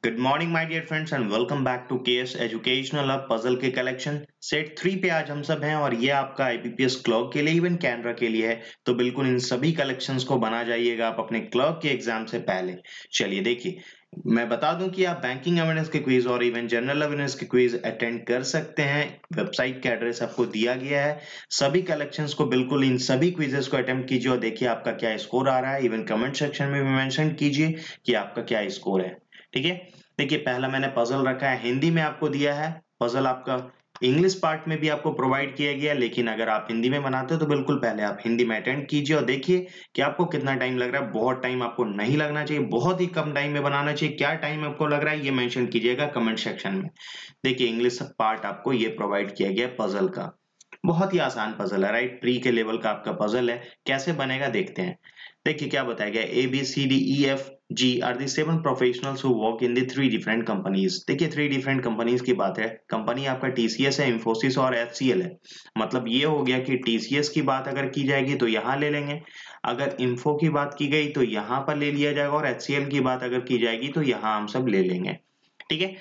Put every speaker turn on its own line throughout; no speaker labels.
Good morning my dear friends and welcome back to KS educational hub puzzle के collection set 3 पे आज हम सब हैं और ये आपका आईबीपीएस क्लर्क के लिए इवन कैनरा के लिए है। तो बिल्कुल इन सभी कलेक्शंस को बना जाइएगा आप अपने क्लर्क के एग्जाम से पहले। चलिए देखिए, मैं बता दूं कि आप बैंकिंग अवेयरनेस के क्विज और इवन जनरल अवेयरनेस के क्विज अटेंड कर सकते हैं। वेबसाइट का एड्रेस आपको दिया गया है। सभी कलेक्शंस को बिल्कुल इन सभी क्विजेस को अटेम्प्ट कीजिए और देखिए आपका क्या स्कोर आ रहा है। इवन कमेंट सेक्शन में भी मेंशन कीजिए कि आपका क्या स्कोर है। ठीक है, देखिए पहला मैंने पजल रखा है, हिंदी में आपको दिया है पजल। आपका इंग्लिश पार्ट में भी आपको प्रोवाइड किया गया, लेकिन अगर आप हिंदी में बनाते हो तो बिल्कुल पहले आप हिंदी में अटेंड कीजिए और देखिए कि आपको कितना टाइम लग रहा है। बहुत टाइम आपको नहीं लगना चाहिए, बहुत ही कम टाइम में बनाना चाहिए। क्या टाइम आपको लग रहा है ये मेंशन कीजिएगा कमेंट सेक्शन में। देखिए इंग्लिश पार्ट आपको ये प्रोवाइड किया गया पजल का, बहुत ही आसान पजल है, राइट? प्री के लेवल का आपका पजल है। कैसे बनेगा देखते हैं। देखिए क्या बताया गया, A B C D E F G R the 7 professionals who work in the 3 different companies. देखिए 3 डिफरेंट कंपनीज की बात है। कंपनी आपका टीसीएस है, इंफोसिस और एचसीएल है। मतलब ये हो गया कि टीसीएस की बात अगर की जाएगी तो यहाँ ले लेंगे, अगर इंफो की बात की गई तो यहाँ पर ले लिया जाएगा, और एचसीएल की बात अगर की जाएगी तो यहाँ हम सब ले लेंगे। ठीक है,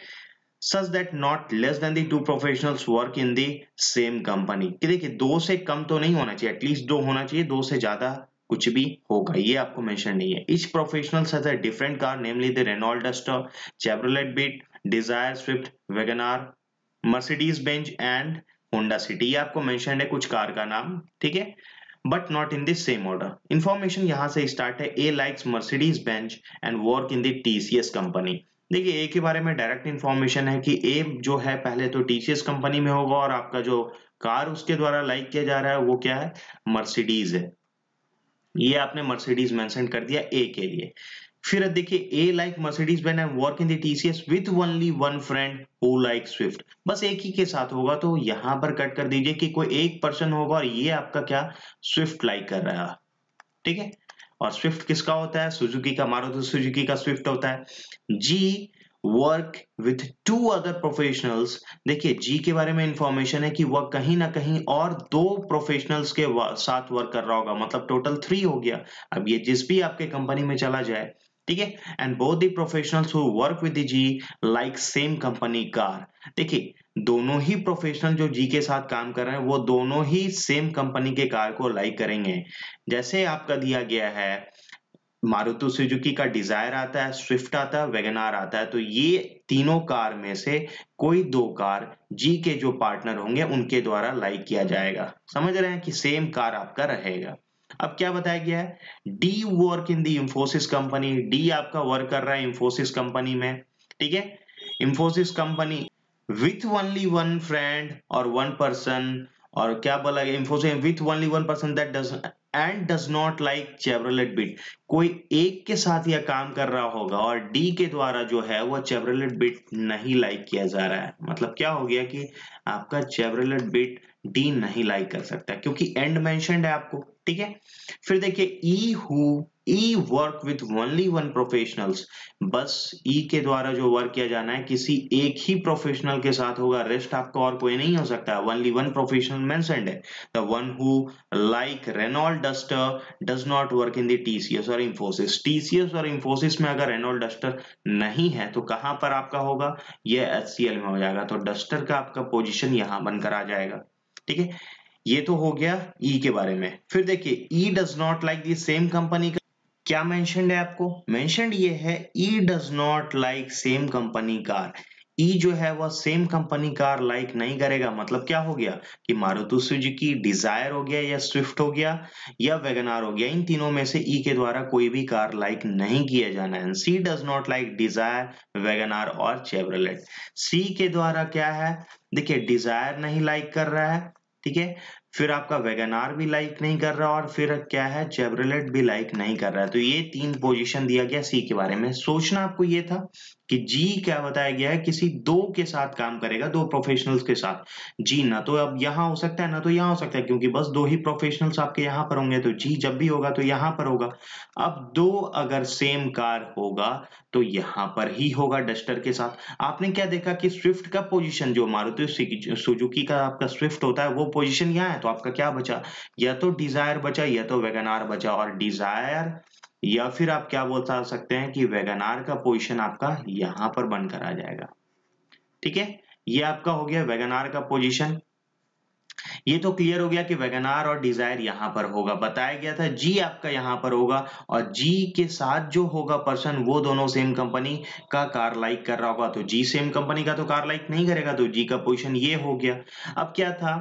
such that not less than the two professionals work in the same company। कि देखिए दो से कम तो नहीं होना चाहिए, एटलीस्ट दो होना चाहिए, दो से ज्यादा कुछ भी होगा ये आपको मेंशन नहीं है। each professional has a different car, namely the Renault Duster, Chevrolet Beat, Desire, Swift, Wagoner, Mercedes Benz and Honda City। ये आपको मेंशन है कुछ कार का नाम, ठीक है, but not in the same order. Information यहां से स्टार्ट है। A likes Mercedes Benz and work in the TCS company. देखिए ए के बारे में डायरेक्ट इंफॉर्मेशन है कि ए जो है पहले तो टीसीएस कंपनी में होगा, और आपका जो कार उसके द्वारा लाइक किया जा रहा है वो क्या है, मर्सिडीज है। ये आपने मर्सिडीज मेंशन कर दिया ए के लिए। फिर देखिए A like Mercedes Benz and work in the TCS with only one friend who like Swift. बस एक ही के साथ होगा, तो यहां पर कट कर दीजिए कि कोई एक पर्सन होगा और ये आपका क्या, स्विफ्ट लाइक कर रहा है। ठीक है, और स्विफ्ट किसका होता है, सुजुकी का, मारुति सुजुकी का स्विफ्ट होता है। G work with two other professionals. देखिए जी के बारे में इंफॉर्मेशन है कि वह कहीं ना कहीं और दो प्रोफेशनल्स के साथ वर्क कर रहा होगा, मतलब टोटल 3 हो गया। अब ये जिस भी आपके कंपनी में चला जाए, ठीक है, and both the professionals who work with the G like same company car. देखिए दोनों ही प्रोफेशनल जो जी के साथ काम कर रहे हैं वो दोनों ही सेम कंपनी के कार को लाइक करेंगे। जैसे आपका दिया गया है, मारुति सुजुकी का डिजायर आता है, स्विफ्ट आता है, वैगनार आता है, तो ये तीनों कार में से कोई दो कार जी के जो पार्टनर होंगे उनके द्वारा लाइक किया जाएगा। समझ रहे हैं कि सेम कार आपका रहेगा। अब क्या बताया गया है, D work in the Infosys company. D आपका वर्क कर रहा है इंफोसिस कंपनी में, ठीक है, Infosys company with only one friend और वन पर्सन। और क्या बोला गया, Infosys with only one person that does and does not like Chevrolet bit. कोई एक के साथ यह काम कर रहा होगा और डी के द्वारा जो है वो चेवरोलेट बिट नहीं लाइक किया जा रहा है। मतलब क्या हो गया कि आपका चेवरोलेट बिट डी नहीं लाइक कर सकता क्योंकि एंड मेंशन्ड है आपको। ठीक है, फिर देखिए E work with only one professionals. बस ई के द्वारा जो वर्क किया जाना है किसी एक ही प्रोफेशनल के साथ होगा, रेस्ट आपका और कोई नहीं हो सकता। ओनली वन प्रोफेशनल मेंशन्ड है, the one who like Renault Duster does not work in the TCS और इंफोसिस। टीसीएस और इंफोसिस में अगर रेनॉल्ट डस्टर नहीं है तो कहां पर आपका होगा, ये एचसीएल में हो जाएगा। तो डस्टर का आपका पोजीशन यहां बनकर आ जाएगा। ठीक है, ये तो हो गया ई के बारे में। फिर देखिए E does not like the same company का क्या मेंशन्ड है, आपको मेंशन्ड ये है E does not like same company car. E जो है वह सेम कंपनी कार लाइक नहीं करेगा। मतलब क्या हो गया कि मारुति सुजुकी डिजायर हो गया या स्विफ्ट हो गया या वैगनार हो गया, इन तीनों में से ई के द्वारा कोई भी कार लाइक नहीं किया जाना है। C does not like Dzire, WagonR और चेवरोलेट। सी के द्वारा क्या है, देखिए डिजायर नहीं लाइक कर रहा है, ठीक है, फिर आपका वैगनार भी लाइक नहीं कर रहा और फिर क्या है, चेवरोलेट भी लाइक नहीं कर रहा है। तो ये 3 पोजीशन दिया गया सी के बारे में। सोचना आपको ये था कि जी क्या बताया गया है, किसी दो के साथ काम करेगा, दो प्रोफेशनल्स के साथ। जी ना तो अब यहां हो सकता है ना तो यहां हो सकता है, क्योंकि बस दो ही प्रोफेशनल्स आपके यहां पर होंगे, तो जी जब भी होगा तो यहां पर होगा। अब दो अगर सेम कार होगा तो यहां पर ही होगा डस्टर के साथ। आपने क्या देखा कि स्विफ्ट का पोजीशन, जो मारुति सुजुकी का आपका स्विफ्ट होता है वो पोजीशन यहाँ है, तो आपका क्या बचा, या तो डिजायर बचा या तो वैगनार बचा। और डिजायर या फिर आप क्या बता सकते हैं कि वैगनार का पोजीशन आपका यहां पर बनकर आ जाएगा। ठीक है, ये आपका हो गया वैगनार का पोजीशन। ये तो क्लियर हो गया कि वैगनार और डिजायर यहां पर होगा, बताया गया था जी आपका यहां पर होगा, और जी के साथ जो होगा पर्सन वो दोनों सेम कंपनी का कार लाइक कर रहा होगा, तो जी सेम कंपनी का तो कार लाइक नहीं करेगा, तो जी का पोजीशन ये हो गया। अब क्या था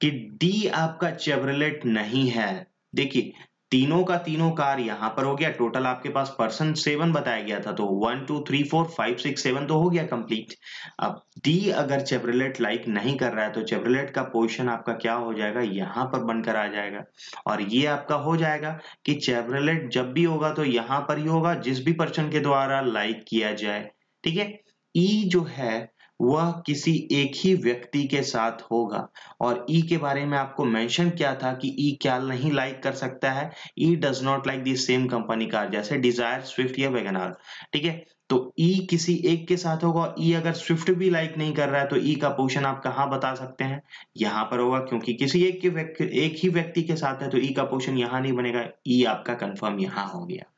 कि डी आपका चेवरलेट नहीं है। देखिए तीनों का तीनों कार यहां पर हो गया, टोटल आपके पास पर्सन 7 बताया गया था, तो 1 2 3 4 5 6 7 तो हो गया कंप्लीट। अब डी अगर चेवरलेट लाइक नहीं कर रहा है तो चेवरलेट का पोजीशन आपका क्या हो जाएगा, यहां पर बनकर आ जाएगा। और ये आपका हो जाएगा कि चेवरलेट जब भी होगा तो यहां पर ही होगा जिस भी पर्सन के द्वारा लाइक किया जाए। ठीक है, ई जो है वह किसी एक ही व्यक्ति के साथ होगा, और ई के बारे में आपको मेंशन किया था कि ई क्या नहीं लाइक कर सकता है, E does not like the same company car, जैसे डिजायर, स्विफ्ट या वैगनआर। ठीक है, तो ई किसी एक के साथ होगा, ई अगर स्विफ्ट भी लाइक नहीं कर रहा है तो ई का पोजीशन आप कहां बता सकते हैं, यहां पर होगा, क्योंकि किसी एक ही व्यक्ति के साथ है तो ई का पोजीशन यहां नहीं बनेगा, ई आपका कंफर्म यहां हो गया।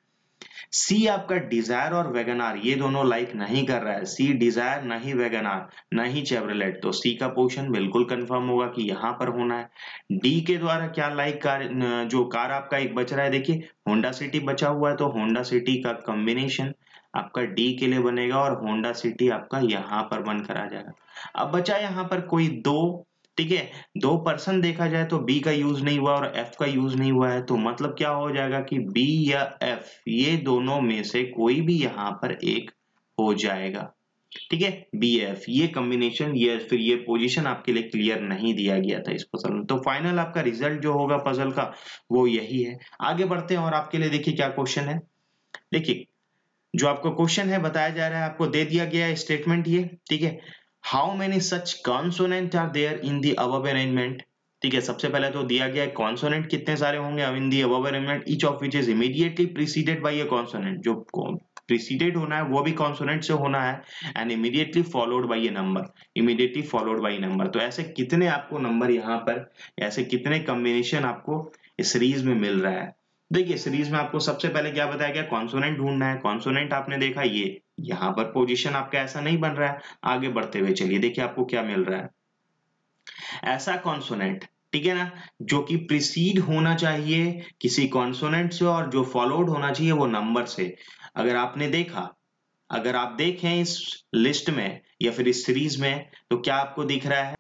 सी आपका डिजायर और वैगनआर ये दोनों लाइक नहीं कर रहा है, सी डिजायर नहीं वैगनआर नहीं चेवरलेट, तो सी का पोजीशन बिल्कुल कंफर्म होगा कि यहां पर होना है। डी के द्वारा क्या लाइक कार, जो कार आपका एक बच रहा है, देखिए होंडा सिटी बचा हुआ है, तो होंडा सिटी का कॉम्बिनेशन आपका डी के लिए बनेगा और होंडा सिटी आपका यहां पर बनकर आ जाएगा। अब बचा यहां पर कोई दो, ठीक है, दो पर्सन देखा जाए तो बी का यूज नहीं हुआ और एफ का यूज नहीं हुआ है, तो मतलब क्या हो जाएगा कि बी या एफ ये दोनों में से कोई भी यहां पर एक हो जाएगा। ठीक है, बी एफ ये कॉम्बिनेशन, ये फिर ये पोजीशन आपके लिए क्लियर नहीं दिया गया था इस पजल में, तो फाइनल आपका रिजल्ट जो होगा पजल का वो यही है। आगे बढ़ते हैं और आपके लिए देखिए क्या क्वेश्चन है। देखिए जो आपको क्वेश्चन है बताया जा रहा है, आपको दे दिया गया है स्टेटमेंट ये। ठीक है, how many such consonant are there in the above arrangement. ठीक है, सबसे पहले तो दिया गया है कॉन्सोनेंट कितने सारे होंगे in the above arrangement, each of which is immediately preceded by a consonant, जो प्रीसीडेड होना है वो भी कॉन्सोनेंट से होना है, and immediately followed by a number, immediately followed by number. तो ऐसे कितने आपको नंबर यहाँ पर, ऐसे कितने कॉम्बिनेशन आपको इस सीरीज में मिल रहा है। देखिए सीरीज में आपको सबसे पहले क्या बताया गया, कॉन्सोनेंट ढूंढना है। कॉन्सोनेंट आपने देखा ये यहां पर पोजीशन आपका ऐसा नहीं बन रहा है। आगे बढ़ते हुए चलिए देखिए आपको क्या मिल रहा है, ऐसा कॉन्सोनेंट, ठीक है ना, जो कि प्रीसीड होना चाहिए किसी कॉन्सोनेंट से और जो फॉलोड होना चाहिए वो नंबर से। अगर आपने देखा, अगर आप देखें इस लिस्ट में या फिर इस सीरीज में तो क्या आपको दिख रहा है,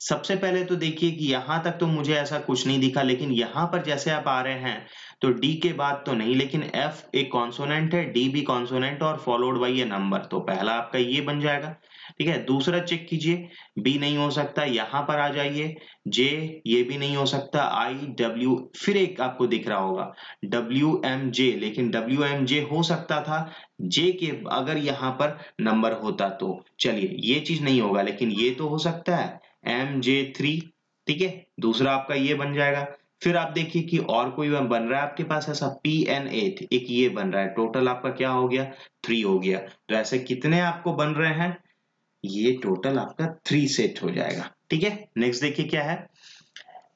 सबसे पहले तो देखिए कि यहां तक तो मुझे ऐसा कुछ नहीं दिखा, लेकिन यहां पर जैसे आप आ रहे हैं तो डी के बाद तो नहीं, लेकिन एफ एक कॉन्सोनेंट है, डी भी कॉन्सोनेंट और फॉलोड बाय ये नंबर, तो पहला आपका ये बन जाएगा। ठीक है, दूसरा चेक कीजिए, बी नहीं हो सकता, यहां पर आ जाइए, जे ये भी नहीं हो सकता, आई डब्ल्यू, फिर एक आपको दिख रहा होगा डब्ल्यू एम जे, लेकिन डब्ल्यू एम जे हो सकता था जे के अगर यहां पर नंबर होता तो, चलिए ये चीज नहीं होगा, लेकिन ये तो हो सकता है MJ3। ठीक है, दूसरा आपका ये बन जाएगा। फिर आप देखिए कि और कोई बन रहा है आपके पास ऐसा PN8, एक ये बन रहा है, टोटल आपका क्या हो गया 3 हो गया। तो ऐसे कितने आपको बन रहे हैं, ये टोटल आपका 3 सेट हो जाएगा। ठीक है, नेक्स्ट देखिए क्या है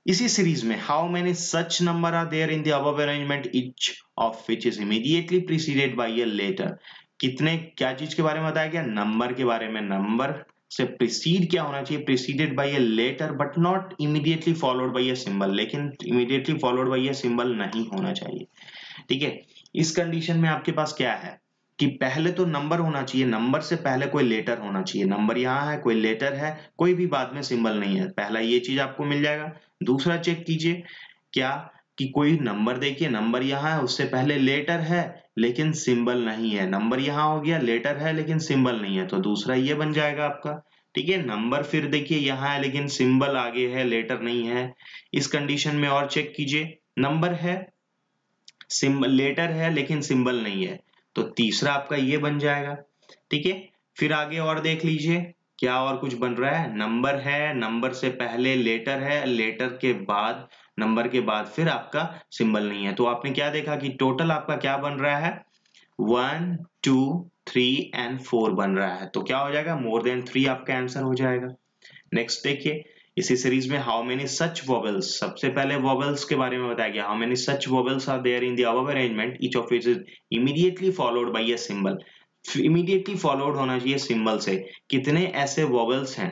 इसी सीरीज में, how many such number are there in the above arrangement each of which is immediately preceded by a letter. कितने क्या चीज के बारे में बताया गया, नंबर के बारे में, नंबर से प्रीसीड क्या होना चाहिए, preceded by a letter but not immediately followed by a symbol, लेकिन immediately followed by a symbol नहीं होना चाहिए। ठीक है, इस कंडीशन में आपके पास क्या है कि पहले तो नंबर होना चाहिए, नंबर से पहले कोई लेटर होना चाहिए, नंबर यहाँ है, कोई लेटर है, कोई भी बाद में सिंबल नहीं है, पहला ये चीज आपको मिल जाएगा। दूसरा चेक कीजिए क्या कि कोई नंबर, देखिए नंबर यहाँ है, उससे पहले लेटर है लेकिन सिंबल नहीं है, नंबर यहाँ हो गया, लेटर है लेकिन सिंबल नहीं है, तो दूसरा ये बन जाएगा आपका। ठीक है, नंबर फिर देखिए यहाँ है लेकिन सिंबल आगे है, लेटर नहीं है। इस कंडीशन में और चेक कीजिए, नंबर है, सिंबल, लेटर है लेकिन सिंबल नहीं है, तो तीसरा आपका ये बन जाएगा। ठीक है, फिर आगे और देख लीजिए क्या और कुछ बन रहा है, नंबर है, नंबर से पहले लेटर है, लेटर के बाद, नंबर के बाद फिर आपका सिंबल नहीं है, तो आपने क्या देखा कि टोटल आपका क्या बन रहा है 1 2 3 एंड 4 बन रहा है, तो क्या हो जाएगा मोर देन 3 आपका आंसर हो जाएगा। नेक्स्ट देखिए इसी सीरीज में हाउ मेनी सच वोवेल्स, सबसे पहले वोवेल्स के बारे में बताया गया। How many such vowels are there in the above arrangement, each of which is immediately followed by a symbol. Immediately followed होना चाहिए सिंबल से। कितने ऐसे वोवेल्स हैं,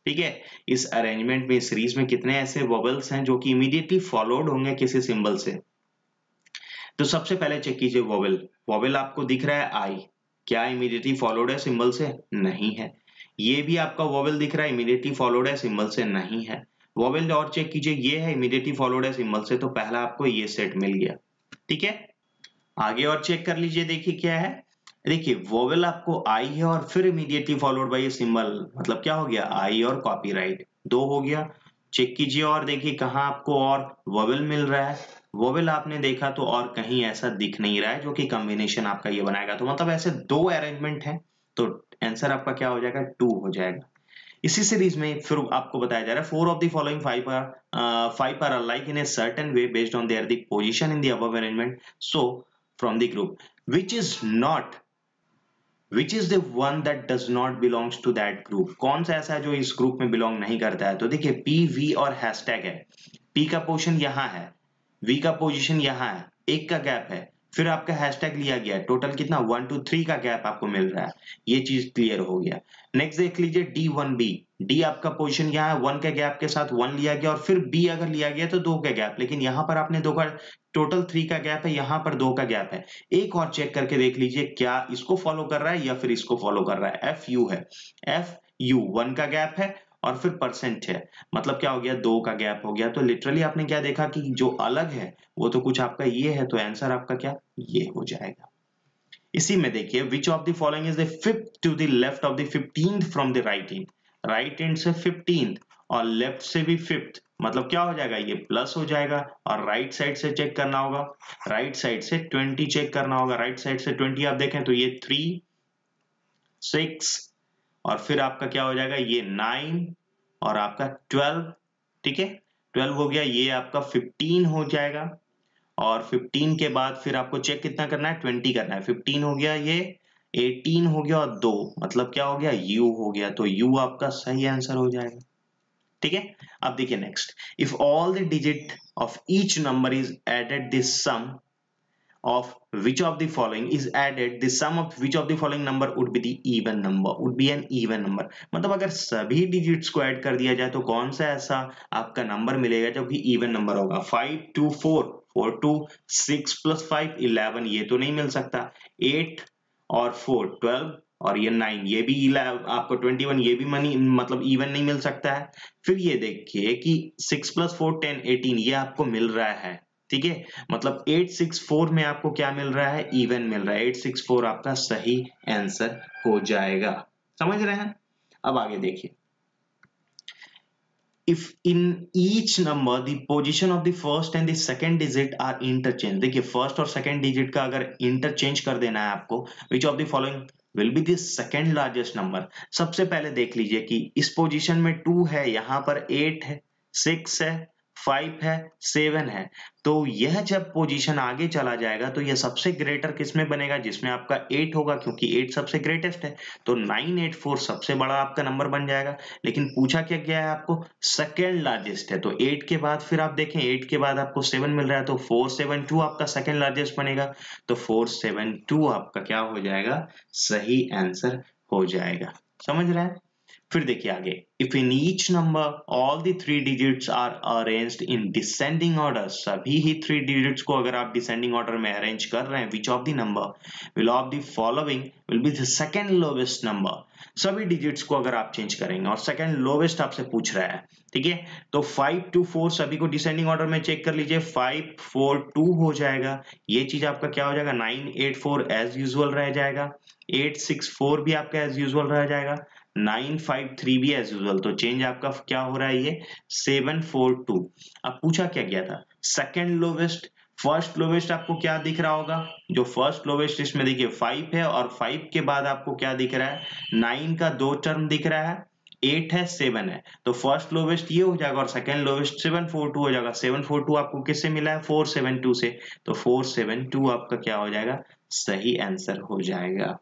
ठीक है, इस अरेंजमेंट में, इस सीरीज में कितने ऐसे वोवेल्स हैं जो कि इमीडिएटली फॉलोड होंगे किसी सिंबल से। तो सबसे पहले चेक कीजिए वोवेल। वोवेल आपको दिख रहा है आई, क्या इमीडिएटली फॉलोड है सिंबल से? नहीं है। ये भी आपका वोवेल दिख रहा है, इमीडिएटली फॉलोड है सिंबल से? नहीं है। वोवेल और चेक कीजिए, ये है इमीडिएटली फॉलोड है सिंबल से, तो पहला आपको ये सेट मिल गया, ठीक है। आगे और चेक कर लीजिए, देखिए क्या है। देखिए वोवेल आपको आई है और फिर इमीडिएटली फॉलोड बाय ये सिंबल, मतलब क्या हो गया, आई और कॉपीराइट, दो हो गया। चेक कीजिए और देखिए कहाँ आपको और वोवेल मिल रहा है। वोवेल आपने देखा तो और कहीं ऐसा दिख नहीं रहा है जो कि कॉम्बिनेशन आपका ये बनाएगा, तो मतलब ऐसे दो अरेंजमेंट है, तो आंसर आपका क्या हो जाएगा, 2 हो जाएगा। इसी सीरीज में फिर आपको बताया जा रहा है 4 of the following 5 are alike in a certain way based on their the position in the above arrangement, so from the group which is not, which is the one that does not belongs to that group, कौन सा ऐसा है जो इस group में belong नहीं करता है। तो देखिए पी वी और हैशटैग है, पी का पोजीशन यहाँ है, वी का पोजीशन यहाँ है, एक का गैप है, फिर आपका हैशटैग लिया गया है, टोटल कितना 1 2 3 का गैप आपको मिल रहा है, ये चीज क्लियर हो गया। नेक्स्ट देख लीजिए D1B, डी आपका पोजीशन यहाँ है, 1 के गैप के साथ 1 लिया गया और फिर बी अगर लिया गया तो 2 के गैप, लेकिन यहाँ पर आपने 2 का, टोटल 3 का गैप है, यहाँ पर 2 का गैप है। एक और चेक करके देख लीजिए क्या इसको फॉलो कर रहा है या फिर इसको फॉलो कर रहा है। एफ यू है, एफ यू 1 का गैप है और फिर परसेंट है, मतलब क्या हो गया, 2 का गैप हो गया। तो लिटरली आपने क्या देखा कि जो अलग है वो तो कुछ आपका ये है, तो आंसर आपका क्या ये हो जाएगा। इसी में देखिए which of the following is the fifth to the left of the 15th from the right end, right end से 15th और लेफ्ट से भी 5th, मतलब क्या हो जाएगा, ये प्लस हो जाएगा। और राइट साइड से चेक करना होगा, राइट साइड से 20 चेक करना होगा, राइट साइड से 20 आप देखें तो ये 3 6 और फिर आपका क्या हो जाएगा, ये 9 और आपका 12, ठीक है, 12 हो गया, ये आपका 15 हो जाएगा। और 15 के बाद फिर आपको चेक कितना करना है, 20 करना है। 15 हो गया, ये 18 हो गया और 2, मतलब क्या हो गया, u हो गया, तो u आपका सही आंसर हो जाएगा, ठीक है। अब देखिए next, if all the digit of each number is added, this sum of which of the following is added, the sum of which of the following number would be the even number, would be an even number, मतलब अगर सभी digits को add कर दिया जाए तो कौन सा ऐसा आपका नंबर मिलेगा जो कि इवन नंबर होगा। 5 2 4, 4 2 6 प्लस 5 11, ये तो नहीं मिल सकता। 8 और 4 12 और ये 9, ये भी आपको 21, ये भी मनी मतलब इवन नहीं मिल सकता है। फिर ये देखिए कि 6 प्लस 4 10 18, ये आपको मिल रहा है, ठीक है, मतलब 864 में आपको क्या मिल रहा है, इवन मिल रहा है। 864 आपका सही आंसर हो जाएगा, समझ रहे हैं। अब आगे देखिए, if in each number the position of the first and the second digit are interchanged, देखिए फर्स्ट और सेकंड डिजिट का अगर इंटरचेंज कर देना है आपको, which of the following will be the second largest number, सबसे पहले देख लीजिए कि इस पोजीशन में 2 है, यहाँ पर 8 है, 6 है, 5 है, 7 है, तो यह जब पोजीशन आगे चला जाएगा तो यह सबसे ग्रेटर किसमें बनेगा, जिसमें आपका 8 होगा, क्योंकि 8 सबसे ग्रेटेस्ट है, तो 984 सबसे बड़ा आपका नंबर बन जाएगा। लेकिन पूछा क्या गया है आपको, सेकेंड लार्जेस्ट है, तो 8 के बाद फिर आप देखें 8 के बाद आपको 7 मिल रहा है, तो 472 आपका सेकेंड लार्जेस्ट बनेगा, तो 472 आपका क्या हो जाएगा, सही आंसर हो जाएगा, समझ रहे हैं। फिर देखिए आगे, if in each number all the 3 digits are arranged in descending order, सभी ही 3 डिजिट्स को अगर आप डिसेंडिंग ऑर्डर में अरेंज कर रहे हैं, विच of the number will of the following will be the second lowest number, सभी डिजिट्स को अगर आप चेंज करेंगे और सेकंड लोवेस्ट आपसे पूछ रहा है, ठीक है, तो 5 2 4 सभी को डिसेंडिंग ऑर्डर में चेक कर लीजिए, 5 4 2 हो जाएगा, ये चीज आपका क्या हो जाएगा, 9 8 4 एज यूजुअल रह जाएगा, 8 6 4 भी आपका एज यूजुअल रह जाएगा, 953 भी एज यूजुअल, तो चेंज आपका क्या हो रहा है, ये 742। अब पूछा क्या गया था, सेकंड लोवेस्ट, फर्स्ट लोवेस्ट आपको क्या दिख रहा होगा, जो फर्स्ट लोवेस्ट इसमें देखिए 5 है और 5 के बाद आपको क्या दिख रहा है, 9 का 2 टर्म दिख रहा है, 8 है 7 है, तो फर्स्ट लोवेस्ट ये हो जाएगा और सेकंड लोवेस्ट 742 हो जाएगा। 742 आपको किससे मिला है, 472 से, तो 472 आपका क्या हो जाएगा, सही आंसर हो जाएगा।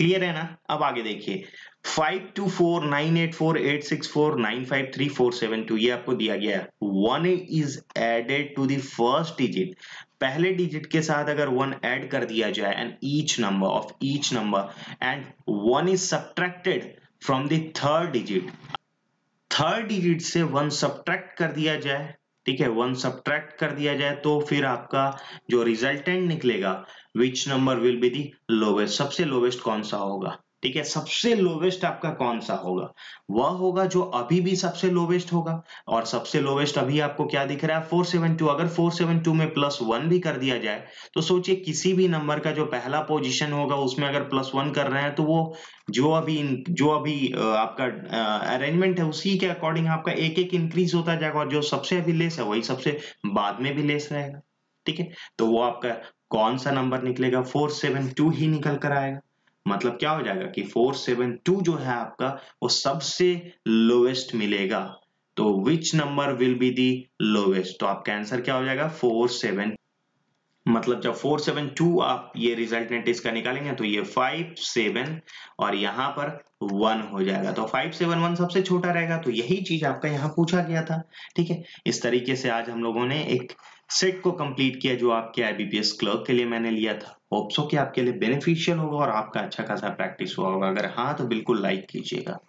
क्लियर है ना? अब आगे देखिए 52498486495347 ये आपको दिया गया है। 1 is added to the first digit, पहले डिजिट के साथ अगर 1 ऐड कर दिया जाए and each number and 1 is subtracted from the third digit से 1 सब्ट्रैक्ट कर दिया जाए, ठीक है, 1 सब्ट्रैक्ट कर दिया जाए तो फिर आपका जो रिजल्टेंट निकलेगा which number will be the lowest, सबसे लोवेस्ट कौन सा होगा, ठीक है, सबसे लोवेस्ट आपका कौन सा होगा, वह होगा जो अभी भी सबसे लोवेस्ट होगा। और सबसे लोवेस्ट अभी आपको क्या दिख रहा है 472, अगर 472 में +1 भी कर दिया जाए तो सोचिए किसी भी नंबर का जो पहला पोजीशन होगा उसमें अगर +1 कर रहे हैं तो वो जो अभी आपका अरेंजमेंट है उसी के अकॉर्डिंग आपका एक एक इंक्रीज होता जाएगा और जो सबसे अभी लेस है वही सबसे बाद में भी लेस रहेगा, ठीक है। तो वो आपका कौन सा नंबर निकलेगा 472 ही निकल कर आएगा। मतलब क्या हो जाएगा कि 472 जो है आपका वो सबसे लोवेस्ट मिलेगा। तो which number will be the lowest, तो आपका आंसर क्या हो जाएगा 47। मतलब जब 472 आप ये रिजल्टेंट इसका निकालेंगे तो ये 57 और यहाँ पर 1 हो जाएगा, तो 571 सबसे छोटा रहेगा। तो यही चीज आपका यहाँ पूछा गया था, ठीक है। इस तरीके से आज हम लोगों ने एक सेट को कंप्लीट किया जो आपके आईबीपीएस क्लर्क के लिए मैंने लिया था। होप सो कि आपके लिए बेनिफिशियल होगा और आपका अच्छा खासा प्रैक्टिस हुआ होगा। अगर हाँ तो बिल्कुल लाइक कीजिएगा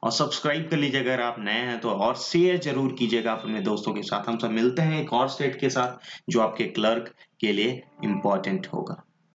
और सब्सक्राइब कर लीजिएगा अगर आप नए हैं तो, और शेयर जरूर कीजिएगा अपने दोस्तों के साथ। हम सब मिलते हैं एक और सेट के साथ जो आपके क्लर्क के लिए इंपॉर्टेंट होगा।